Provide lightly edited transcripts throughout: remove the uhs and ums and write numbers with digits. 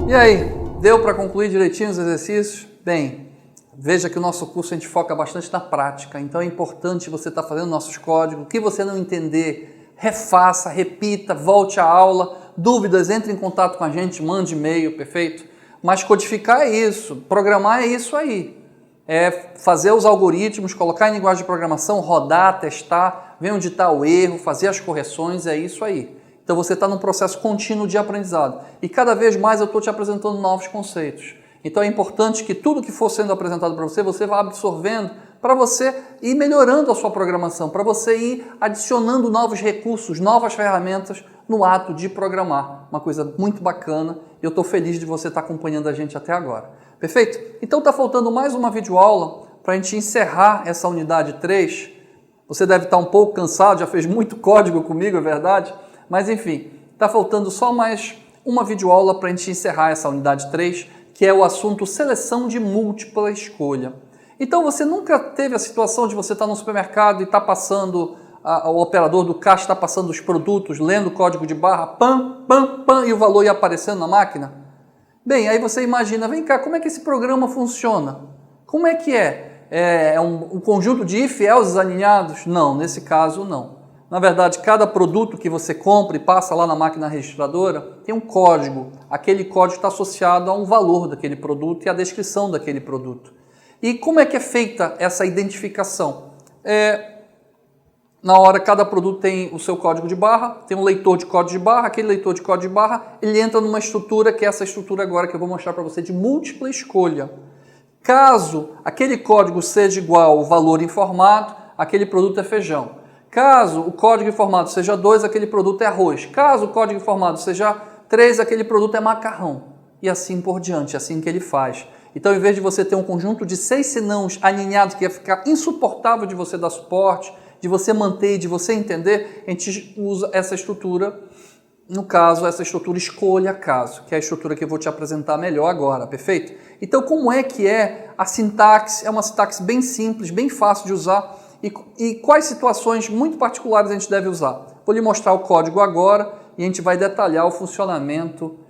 E aí, deu para concluir direitinho os exercícios? Bem, veja que o nosso curso a gente foca bastante na prática, então é importante você estar fazendo nossos códigos. O que você não entender, refaça, repita, volte à aula. Dúvidas, entre em contato com a gente, mande e-mail, perfeito? Mas codificar é isso, programar é isso aí. É fazer os algoritmos, colocar em linguagem de programação, rodar, testar, ver onde está o erro, fazer as correções, é isso aí. Então você está num processo contínuo de aprendizado. E cada vez mais eu estou te apresentando novos conceitos. Então é importante que tudo que for sendo apresentado para você, você vá absorvendo para você ir melhorando a sua programação, para você ir adicionando novos recursos, novas ferramentas no ato de programar. Uma coisa muito bacana e eu estou feliz de você estar acompanhando a gente até agora. Perfeito? Então está faltando mais uma videoaula para a gente encerrar essa unidade 3. Você deve estar um pouco cansado, já fez muito código comigo, é verdade? Mas enfim, está faltando só mais uma videoaula para a gente encerrar essa unidade 3, que é o assunto seleção de múltipla escolha. Então você nunca teve a situação de você estar no supermercado e estar passando, o operador do caixa está passando os produtos, lendo o código de barra, pam, pam, pam, e o valor ia aparecendo na máquina? Bem, aí você imagina, vem cá, como é que esse programa funciona? Como é que é? É um conjunto de if, else alinhados? Não, nesse caso não. Na verdade, cada produto que você compra e passa lá na máquina registradora tem um código. Aquele código está associado a um valor daquele produto e a descrição daquele produto. E como é que é feita essa identificação? Na hora, cada produto tem o seu código de barra, tem um leitor de código de barra, aquele leitor de código de barra, ele entra numa estrutura que é essa estrutura agora que eu vou mostrar para você de múltipla escolha. Caso aquele código seja igual ao valor informado, aquele produto é feijão. Caso o código informado seja 2, aquele produto é arroz. Caso o código informado seja 3, aquele produto é macarrão. E assim por diante, assim que ele faz. Então, em vez de você ter um conjunto de 6 senãos alinhados que ia ficar insuportável de você dar suporte, de você manter e de você entender, a gente usa essa estrutura, no caso, essa estrutura escolha caso, que é a estrutura que eu vou te apresentar melhor agora, perfeito? Então, como é que é a sintaxe? É uma sintaxe bem simples, bem fácil de usar. E quais situações muito particulares a gente deve usar? Vou lhe mostrar o código agora e a gente vai detalhar o funcionamento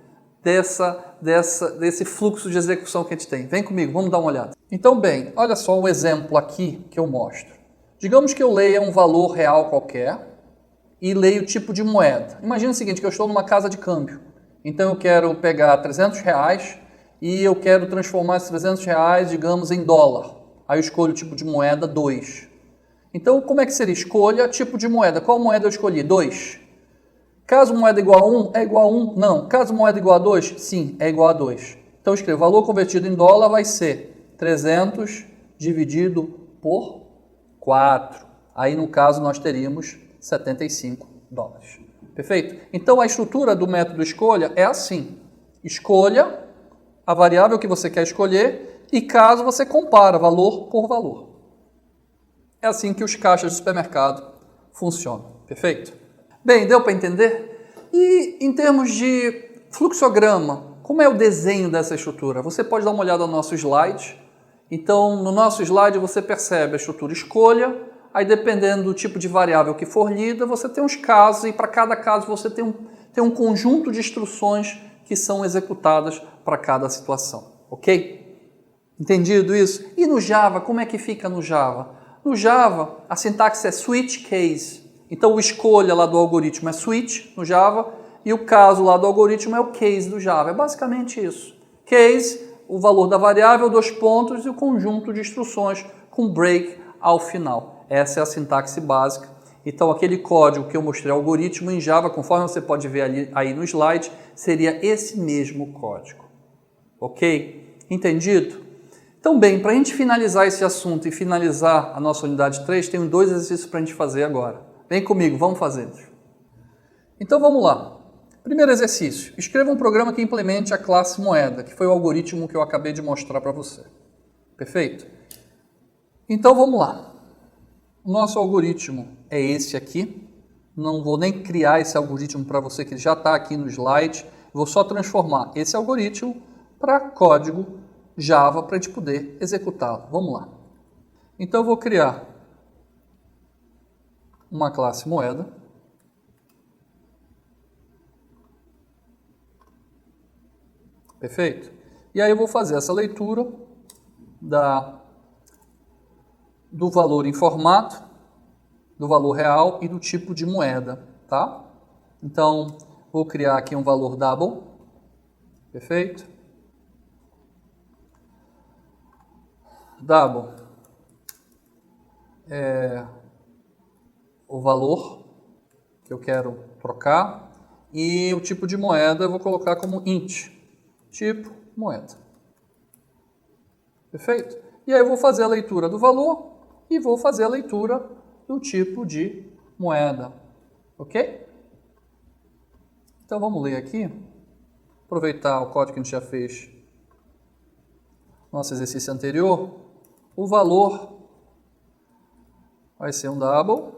desse fluxo de execução que a gente tem. Vem comigo, vamos dar uma olhada. Então, bem, olha só um exemplo aqui que eu mostro. Digamos que eu leia um valor real qualquer e leio o tipo de moeda. Imagina o seguinte, que eu estou numa casa de câmbio. Então eu quero pegar R$300 e eu quero transformar esses R$300, digamos, em dólar. Aí eu escolho o tipo de moeda 2. Então, como é que seria? Escolha tipo de moeda. Qual moeda eu escolhi? 2. Caso moeda igual a 1, é igual a 1? Não. Caso moeda igual a 2? Sim, é igual a 2. Então, eu escrevo, valor convertido em dólar vai ser 300 dividido por 4. Aí, no caso, nós teríamos 75 dólares. Perfeito? Então, a estrutura do método escolha é assim. Escolha a variável que você quer escolher e caso você compara valor por valor. É assim que os caixas de supermercado funcionam, perfeito? Bem, deu para entender? E em termos de fluxograma, como é o desenho dessa estrutura? Você pode dar uma olhada no nosso slide. Então, no nosso slide você percebe a estrutura escolha, aí dependendo do tipo de variável que for lida, você tem uns casos e para cada caso você tem um conjunto de instruções que são executadas para cada situação, ok? Entendido isso? E no Java, como é que fica no Java? No Java, a sintaxe é switch case. Então, o escolha lá do algoritmo é switch no Java e o caso lá do algoritmo é o case do Java. É basicamente isso. Case, o valor da variável, 2 pontos e o conjunto de instruções com break ao final. Essa é a sintaxe básica. Então, aquele código que eu mostrei, algoritmo em Java, conforme você pode ver ali, aí no slide, seria esse mesmo código. Ok? Entendido? Então, bem, para a gente finalizar esse assunto e finalizar a nossa unidade 3, tenho 2 exercícios para a gente fazer agora. Vem comigo, vamos fazê-los. Então, vamos lá. Primeiro exercício. Escreva um programa que implemente a classe moeda, que foi o algoritmo que eu acabei de mostrar para você. Perfeito? Então, vamos lá. O nosso algoritmo é esse aqui. Não vou nem criar esse algoritmo para você, que ele já está aqui no slide. Vou só transformar esse algoritmo para código Java para a gente poder executá-lo. Vamos lá. Então eu vou criar uma classe moeda. Perfeito? E aí eu vou fazer essa leitura do valor em formato, do valor real e do tipo de moeda, tá? Então, vou criar aqui um valor double, perfeito? Double é o valor que eu quero trocar e o tipo de moeda eu vou colocar como int, tipo moeda, perfeito? E aí eu vou fazer a leitura do valor e vou fazer a leitura do tipo de moeda, ok? Então vamos ler aqui, aproveitar o código que a gente já fez no nosso exercício anterior. O valor vai ser um double,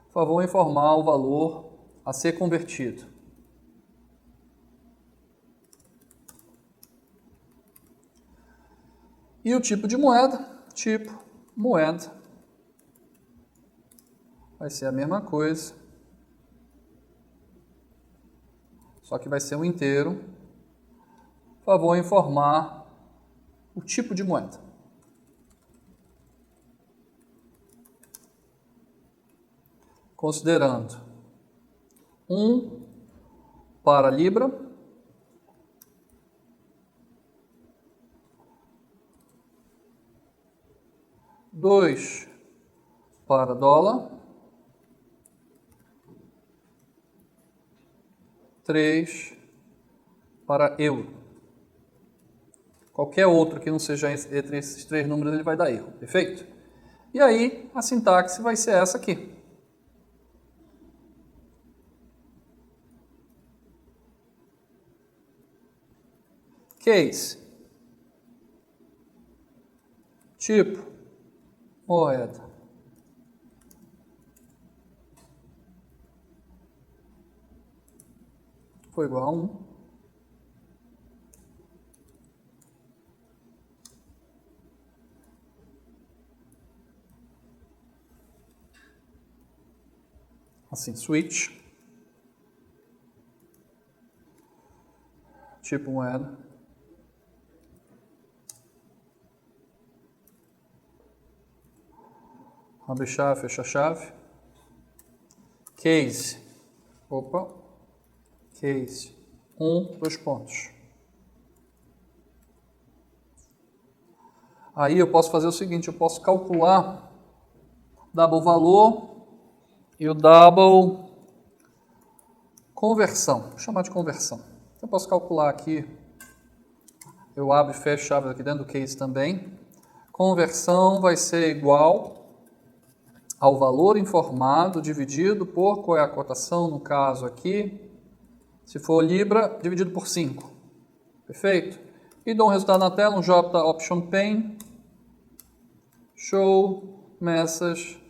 por favor informar o valor a ser convertido. E o tipo de moeda, tipo moeda, vai ser a mesma coisa, só que vai ser um inteiro. Por favor, informar o tipo de moeda. Considerando 1 para Libra, 2 para dólar, 3 para euro. Qualquer outro que não seja entre esses três números, ele vai dar erro, perfeito? E aí, a sintaxe vai ser essa aqui. Case, tipo, moeda. Foi igual a 1. Assim, switch, tipo moeda, abre chave, fecha chave, case, case, 2 pontos. Aí eu posso fazer o seguinte, eu posso calcular double valor e o double conversão, vou chamar de conversão. Eu posso calcular aqui, eu abro e fecho chaves aqui dentro do case também. Conversão vai ser igual ao valor informado dividido por, qual é a cotação no caso aqui, se for Libra, dividido por 5. Perfeito? E dou um resultado na tela, um J Option Pane, Show Message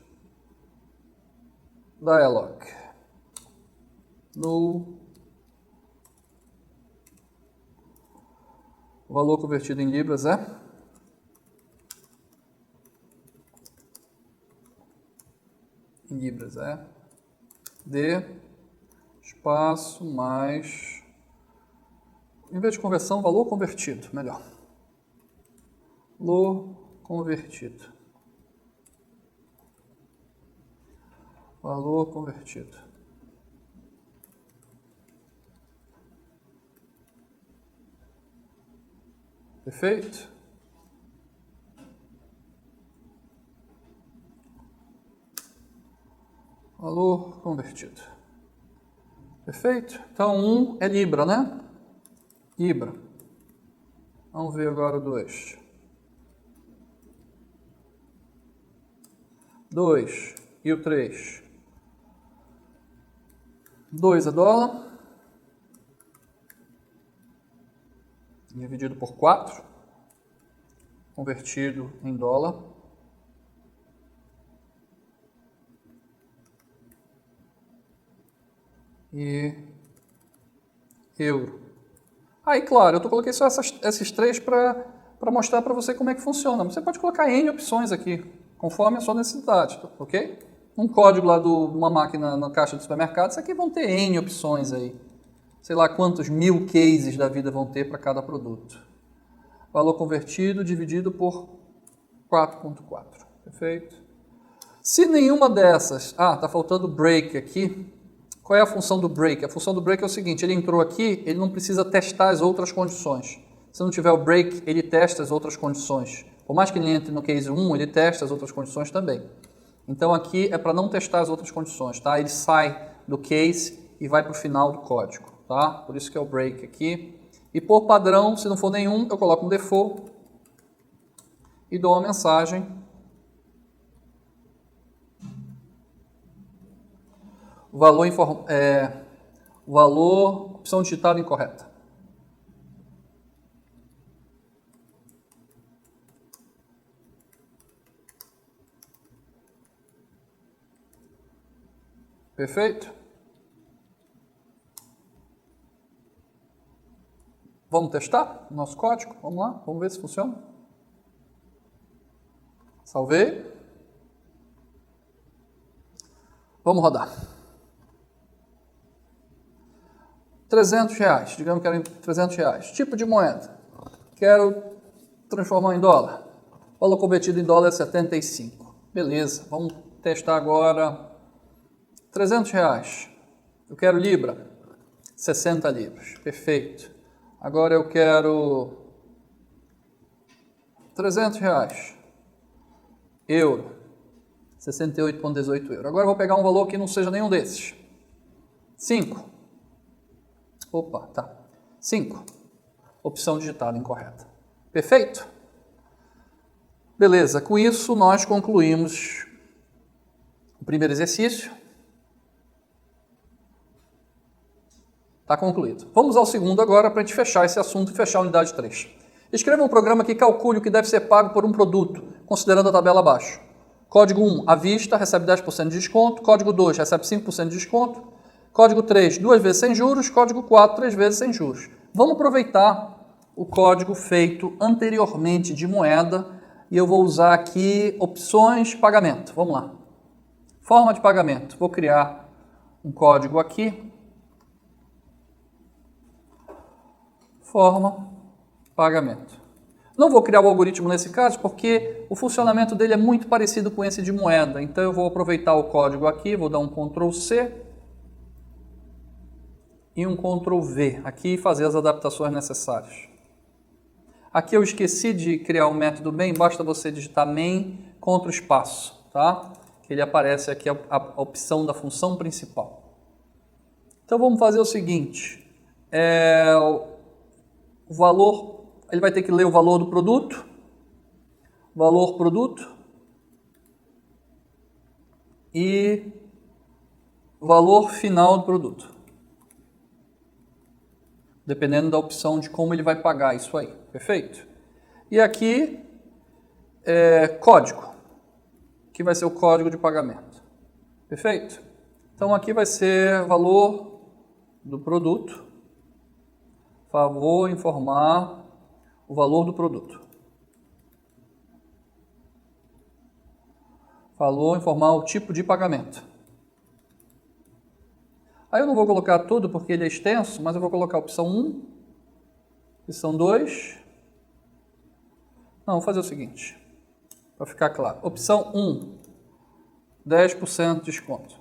Dialog. No o valor convertido em libras é D espaço mais, em vez de conversão, valor convertido, melhor. Valor convertido. Valor convertido. Perfeito? Valor convertido. Perfeito? Então, 1 é Libra, né? Libra. Vamos ver agora o 2. 2 e o 3. 2 é dólar. Dividido por 4. Convertido em dólar. E euro. Aí, claro, eu coloquei só esses três para mostrar para você como é que funciona. Você pode colocar N opções aqui, conforme a sua necessidade, ok? um código lá de uma máquina na caixa do supermercado, isso aqui vão ter N opções aí. Sei lá quantos 1000 cases da vida vão ter para cada produto. Valor convertido dividido por 4.4. Perfeito? Se nenhuma dessas... Ah, está faltando break aqui. Qual é a função do break? A função do break é o seguinte, ele entrou aqui, ele não precisa testar as outras condições. Se não tiver o break, ele testa as outras condições. Por mais que ele entre no case 1, ele testa as outras condições também. Então aqui é para não testar as outras condições, tá? Ele sai do case e vai para o final do código, tá? Por isso que é o break aqui. E por padrão, se não for nenhum, eu coloco um default e dou uma mensagem. Valor, opção digitada incorreta. Perfeito? Vamos testar o nosso código? Vamos lá, vamos ver se funciona. Salvei. Vamos rodar. R$300, digamos que era R$300. Tipo de moeda. Quero transformar em dólar. Valor convertido em dólar é 75. Beleza, vamos testar agora. R$300. Eu quero libra. 60 libras. Perfeito. Agora eu quero R$300. Euro. 68,18 euros. Agora eu vou pegar um valor que não seja nenhum desses. 5. Opa, tá. 5. Opção digitada incorreta. Perfeito? Beleza, com isso nós concluímos o primeiro exercício. Está concluído. Vamos ao segundo agora para a gente fechar esse assunto e fechar a unidade 3. Escreva um programa que calcule o que deve ser pago por um produto, considerando a tabela abaixo. Código 1, à vista, recebe 10% de desconto. Código 2, recebe 5% de desconto. Código 3, 2 vezes sem juros. Código 4, 3 vezes sem juros. Vamos aproveitar o código feito anteriormente de moeda e eu vou usar aqui opções de pagamento. Vamos lá. Forma de pagamento. Vou criar um código aqui. Forma, pagamento. Não vou criar o algoritmo nesse caso porque o funcionamento dele é muito parecido com esse de moeda. Então eu vou aproveitar o código aqui, vou dar um Ctrl+C e um Ctrl+V aqui e fazer as adaptações necessárias. Aqui eu esqueci de criar o método main, basta você digitar main contra o espaço, tá? Que ele aparece aqui a opção da função principal. Então vamos fazer o seguinte, o valor, ele vai ter que ler o valor do produto, valor produto e valor final do produto. Dependendo da opção de como ele vai pagar isso aí, perfeito? E aqui, código, que vai ser o código de pagamento, perfeito? Então aqui vai ser valor do produto, favor informar o valor do produto. Valor informar o tipo de pagamento. Aí eu não vou colocar tudo porque ele é extenso, mas eu vou colocar a opção 1, opção 2. Não, vou fazer o seguinte, para ficar claro. Opção 1, 10% de desconto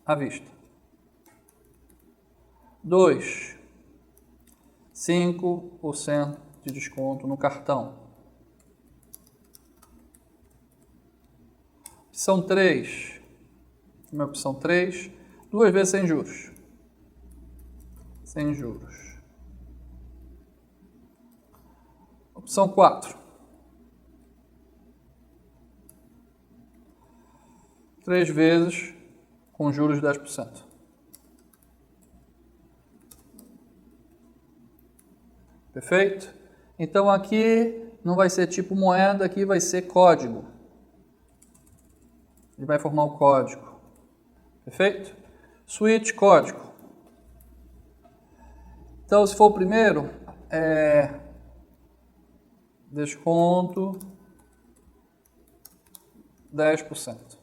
à vista. 2, 5% de desconto no cartão. Opção 3, minha opção 3, 2 vezes sem juros. Sem juros. Opção 4. 3 vezes com juros de 10%. Perfeito? Então aqui não vai ser tipo moeda, aqui vai ser código. Ele vai formar o código. Perfeito? Switch código. Então, se for o primeiro, desconto 10%.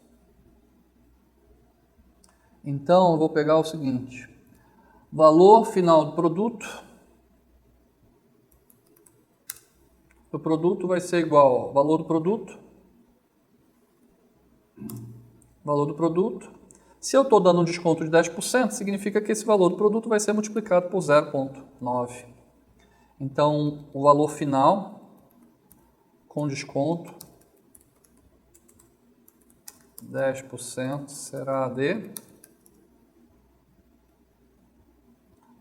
Então, eu vou pegar o seguinte, valor final do produto vai ser igual ao valor do produto, Se eu estou dando um desconto de 10%, significa que esse valor do produto vai ser multiplicado por 0,9. Então, o valor final com desconto 10% será de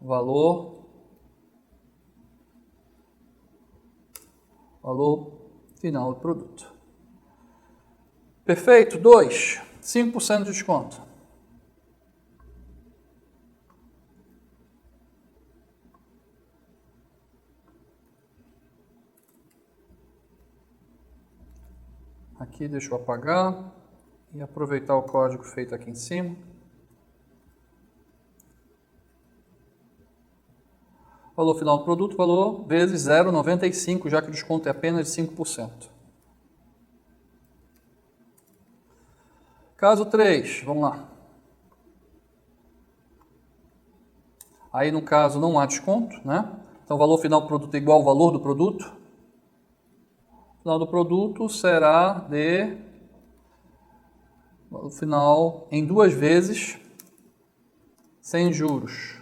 valor final do produto. Perfeito? 2. 5% de desconto. Aqui deixa eu apagar e aproveitar o código feito aqui em cima. Valor final do produto, valor vezes 0,95, já que o desconto é apenas de 5%. Caso 3, vamos lá. Aí no caso não há desconto, né? Então o valor final do produto é igual ao valor do produto. O final do produto será de valor final em 2 vezes sem juros.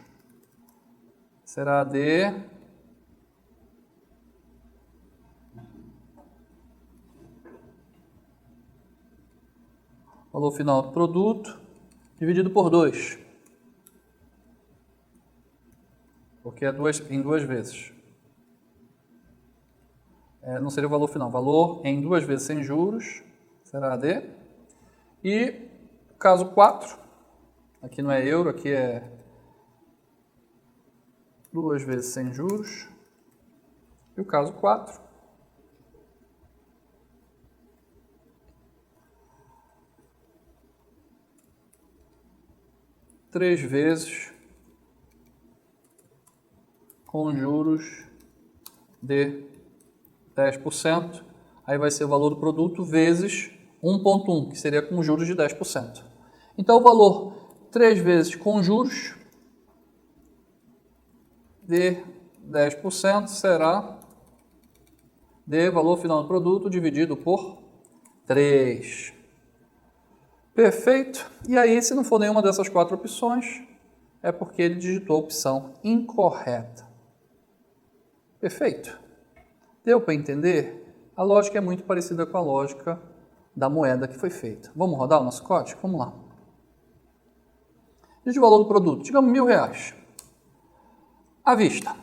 Será de valor final do produto dividido por 2. Porque é em 2 vezes. Não seria o valor final. Valor em 2 vezes sem juros será de. E o caso 4, aqui não é euro, aqui é 2 vezes sem juros. E o caso 4, três vezes com juros de 10%. Aí vai ser o valor do produto vezes 1,1, que seria com juros de 10%. Então, o valor 3 vezes com juros de 10% será de valor final do produto dividido por 3. Perfeito. E aí, se não for nenhuma dessas 4 opções, é porque ele digitou a opção incorreta. Perfeito. Deu para entender? A lógica é muito parecida com a lógica da moeda que foi feita. Vamos rodar o nosso código? Vamos lá. Diz o valor do produto, digamos R$1.000. À vista.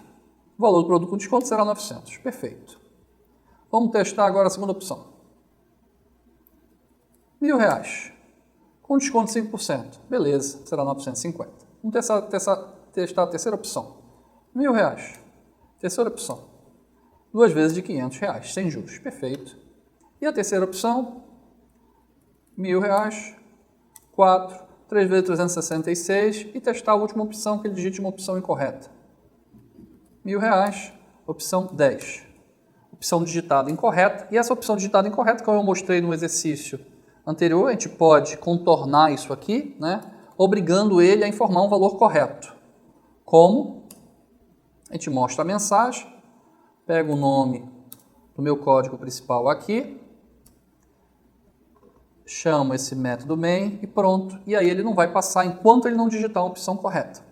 O valor do produto com desconto será 900. Perfeito. Vamos testar agora a segunda opção. R$1.000. Com desconto de 5%. Beleza, será 950. Vamos testar a terceira opção. R$1.000. Terceira opção. 2 vezes de R$500, sem juros. Perfeito. E a terceira opção, R$1.000, 4, 3 vezes 366 e testar a última opção, que ele digite uma opção incorreta. R$1.000, opção 10. Opção digitada incorreta. E essa opção digitada incorreta, como eu mostrei no exercício anterior, a gente pode contornar isso aqui, né, obrigando ele a informar um valor correto. Como? A gente mostra a mensagem, pega o nome do meu código principal aqui, chamo esse método main e pronto. E aí ele não vai passar enquanto ele não digitar a opção correta.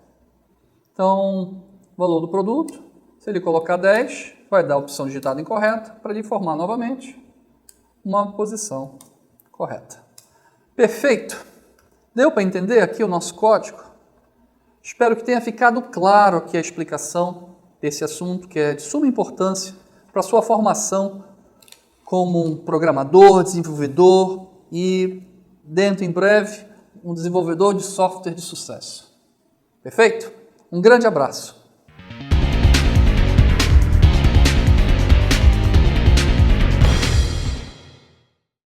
Então, valor do produto, se ele colocar 10, vai dar a opção digitada incorreta para ele informar novamente uma posição correta. Perfeito! Deu para entender aqui o nosso código? Espero que tenha ficado claro aqui a explicação desse assunto, que é de suma importância para a sua formação como um programador, desenvolvedor e, dentro em breve, um desenvolvedor de software de sucesso. Perfeito? Um grande abraço!